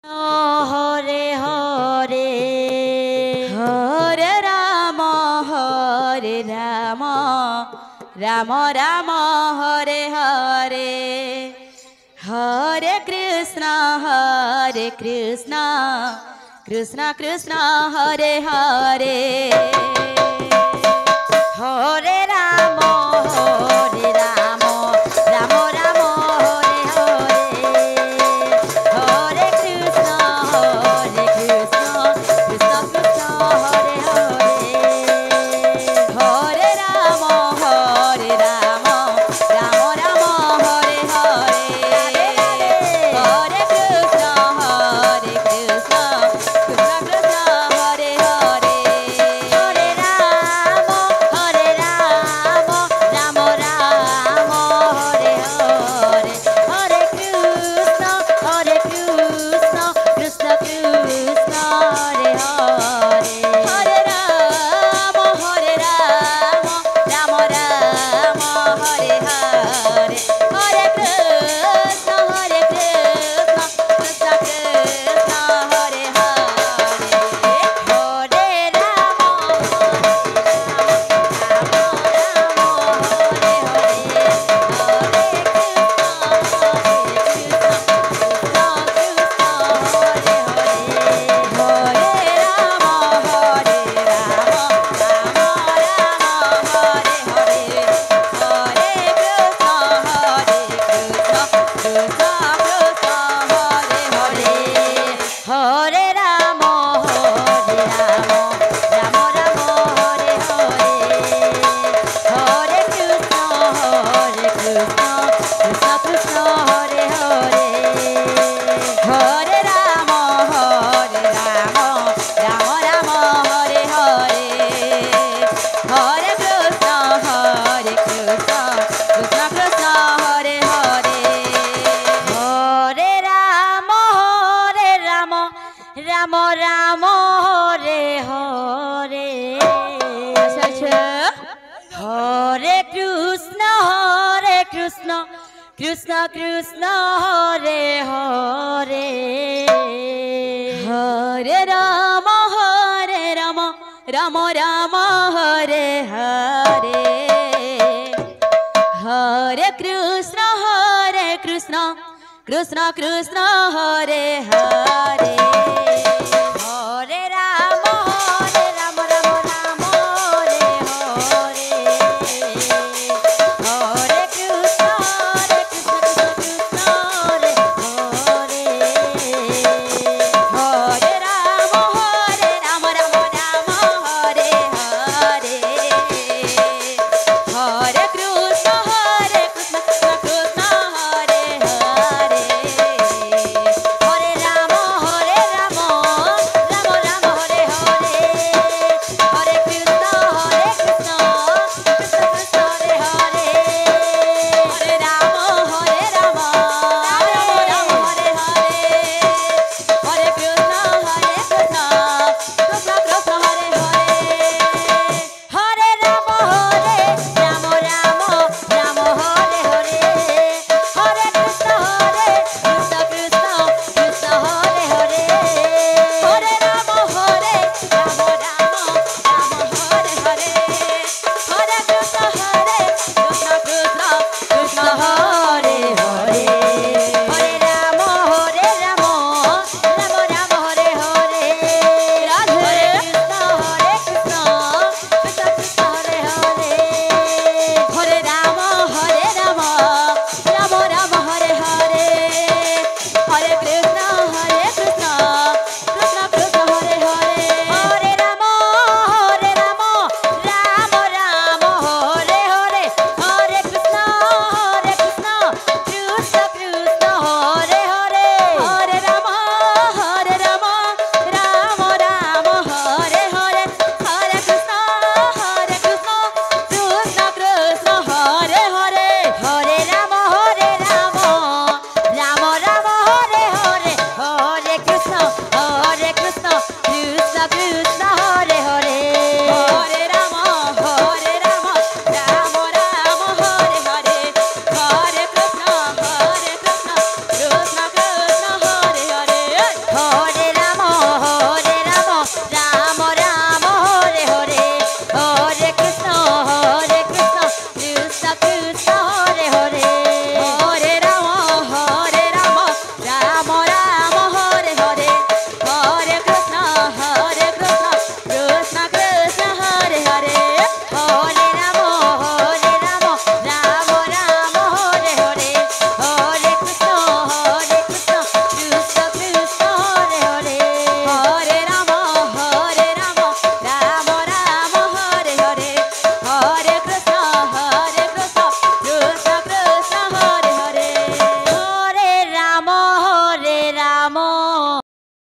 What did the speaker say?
Hare Hare Hare Ram Ram Ram Hare Hare Hare Krishna Krishna Krishna Hare Hare Hare Ram Ram Ram Hare Hare Hare Krishna Krishna Krishna Hare Hare Hare Ram Ram Ram Hare Hare Hare Krishna Krishna Krishna Hare Hare Hare Ram Ram Ram Hare Hare Hare Krishna Krishna Krishna Hare Hare Hare Ram Ram Ram Hare Hare Hare Krishna Krishna Krishna Hare Hare Hare Hare Ram Ram Ram Hare Hare Hare Krishna Krishna Krishna Hare Hare Hare Ram Ram Ram Hare Hare Hare Krishna Krishna Krishna Hare Hare Hare Ram Ram Ram Hare Hare Hare Krishna Krishna Krishna Hare Hare Hare Ram Ram Ram Hare Hare Hare Krishna Krishna Krishna Hare Hare